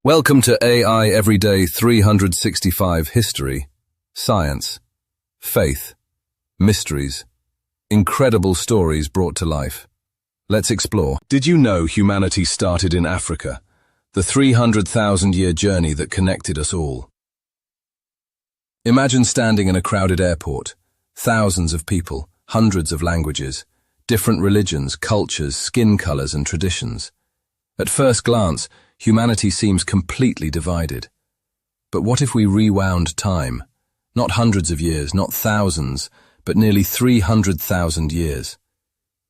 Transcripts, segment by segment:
Welcome to AI Everyday 365 History, Science, Faith, Mysteries, incredible stories brought to life. Let's explore. Did you know humanity started in Africa? The 300,000-year journey that connected us all. Imagine standing in a crowded airport. Thousands of people, hundreds of languages, different religions, cultures, skin colors, and traditions. At first glance, humanity seems completely divided. But what if we rewound time? Not hundreds of years, not thousands, but nearly 300,000 years.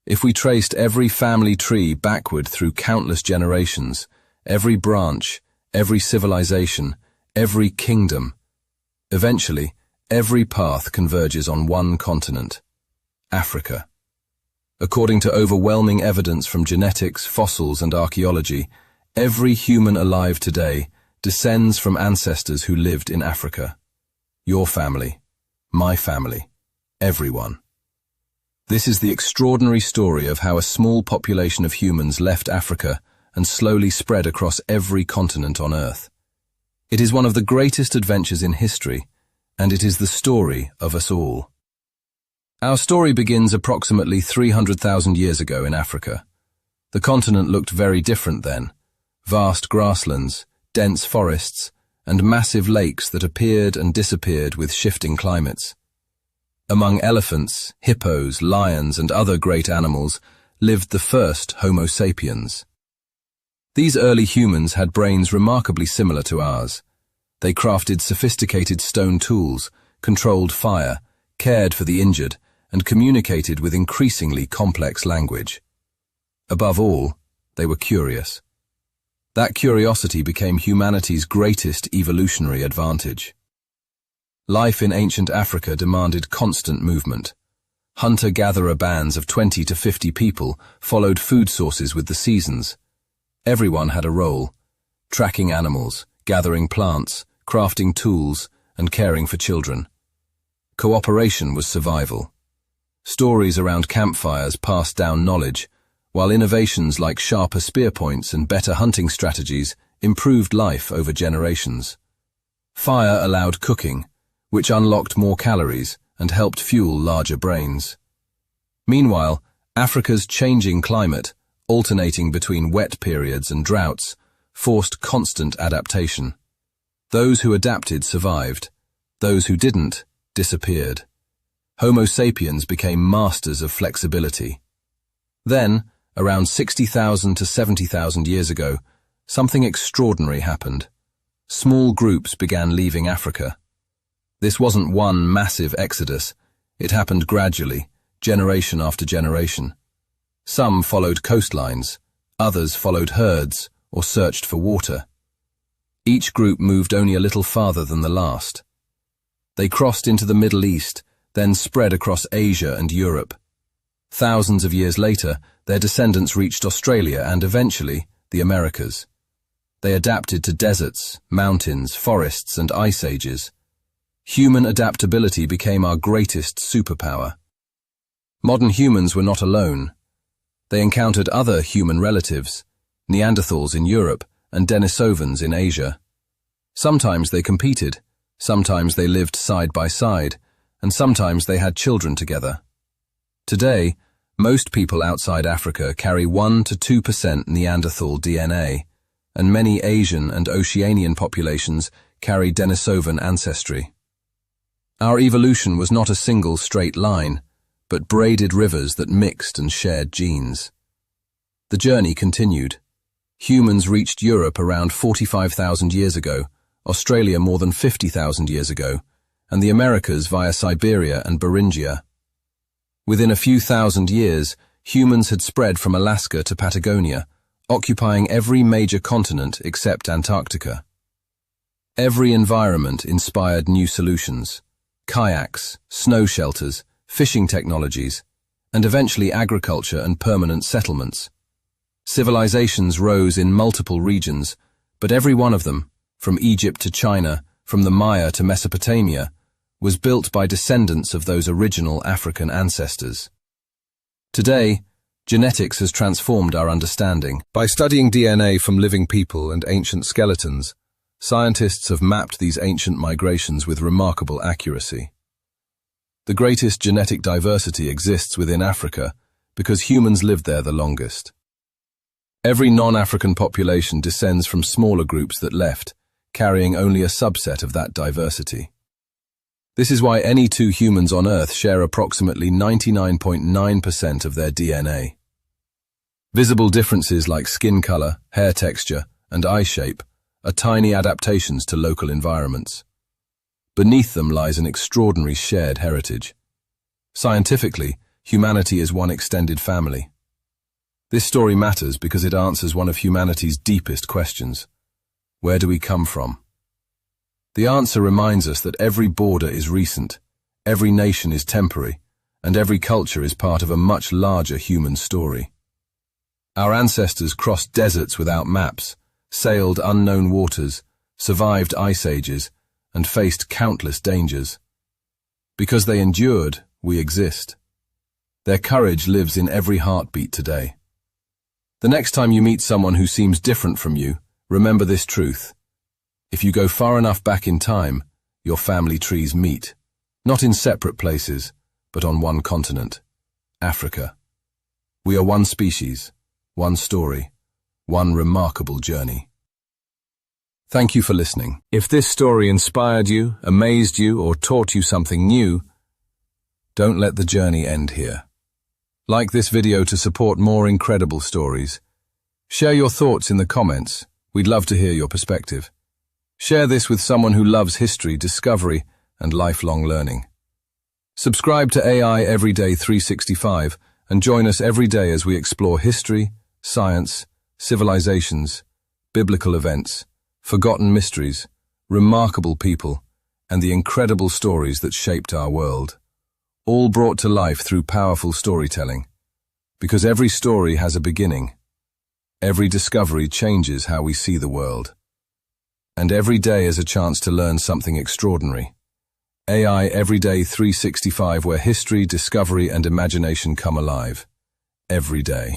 If we traced every family tree backward through countless generations, every branch, every civilization, every kingdom, eventually, every path converges on one continent, Africa. According to overwhelming evidence from genetics, fossils, and archaeology, every human alive today descends from ancestors who lived in Africa. Your family, my family, everyone. This is the extraordinary story of how a small population of humans left Africa and slowly spread across every continent on Earth. It is one of the greatest adventures in history, and it is the story of us all. Our story begins approximately 300,000 years ago in Africa. The continent looked very different then. Vast grasslands, dense forests, and massive lakes that appeared and disappeared with shifting climates. Among elephants, hippos, lions, and other great animals lived the first Homo sapiens. These early humans had brains remarkably similar to ours. They crafted sophisticated stone tools, controlled fire, cared for the injured, and communicated with increasingly complex language. Above all, they were curious. That curiosity became humanity's greatest evolutionary advantage. Life in ancient Africa demanded constant movement. Hunter-gatherer bands of 20 to 50 people followed food sources with the seasons. Everyone had a role: tracking animals, gathering plants, crafting tools, and caring for children. Cooperation was survival. Stories around campfires passed down knowledge, while innovations like sharper spear points and better hunting strategies improved life over generations. Fire allowed cooking, which unlocked more calories and helped fuel larger brains. Meanwhile, Africa's changing climate, alternating between wet periods and droughts, forced constant adaptation. Those who adapted survived. Those who didn't disappeared. Homo sapiens became masters of flexibility. Then, around 60,000 to 70,000 years ago, something extraordinary happened. Small groups began leaving Africa. This wasn't one massive exodus. It happened gradually, generation after generation. Some followed coastlines, others followed herds or searched for water. Each group moved only a little farther than the last. They crossed into the Middle East, then spread across Asia and Europe. Thousands of years later, their descendants reached Australia and eventually the Americas. They adapted to deserts, mountains, forests, and ice ages. Human adaptability became our greatest superpower. Modern humans were not alone. They encountered other human relatives, Neanderthals in Europe and Denisovans in Asia. Sometimes they competed, sometimes they lived side by side, and sometimes they had children together. Today, most people outside Africa carry 1 to 2% Neanderthal DNA, and many Asian and Oceanian populations carry Denisovan ancestry. Our evolution was not a single straight line, but braided rivers that mixed and shared genes. The journey continued. Humans reached Europe around 45,000 years ago, Australia more than 50,000 years ago, and the Americas via Siberia and Beringia. Within a few thousand years, humans had spread from Alaska to Patagonia, occupying every major continent except Antarctica. Every environment inspired new solutions: kayaks, snow shelters, fishing technologies, and eventually agriculture and permanent settlements. Civilizations rose in multiple regions, but every one of them, from Egypt to China, from the Maya to Mesopotamia, was built by descendants of those original African ancestors. Today, Genetics has transformed our understanding. By studying DNA from living people and ancient skeletons, scientists have mapped these ancient migrations with remarkable accuracy. The greatest genetic diversity exists within Africa because humans lived there the longest. Every non-African population descends from smaller groups that left, carrying only a subset of that diversity. This is why any two humans on Earth share approximately 99.9% of their DNA. Visible differences like skin color, hair texture, and eye shape are tiny adaptations to local environments. Beneath them lies an extraordinary shared heritage. Scientifically, humanity is one extended family. This story matters because it answers one of humanity's deepest questions. Where do we come from? The answer reminds us that every border is recent, every nation is temporary, and every culture is part of a much larger human story. Our ancestors crossed deserts without maps, sailed unknown waters, survived ice ages, and faced countless dangers. Because they endured, we exist. Their courage lives in every heartbeat today. The next time you meet someone who seems different from you, remember this truth. If you go far enough back in time, your family trees meet, not in separate places, but on one continent, Africa. We are one species, one story, one remarkable journey. Thank you for listening. If this story inspired you, amazed you, or taught you something new, don't let the journey end here. Like this video to support more incredible stories. Share your thoughts in the comments. We'd love to hear your perspective. Share this with someone who loves history, discovery, and lifelong learning. Subscribe to AI Everyday 365 and join us every day as we explore history, science, civilizations, biblical events, forgotten mysteries, remarkable people, and the incredible stories that shaped our world, all brought to life through powerful storytelling. Because every story has a beginning, every discovery changes how we see the world, and every day is a chance to learn something extraordinary. AI Everyday 365, where history, discovery, and imagination come alive. Every day.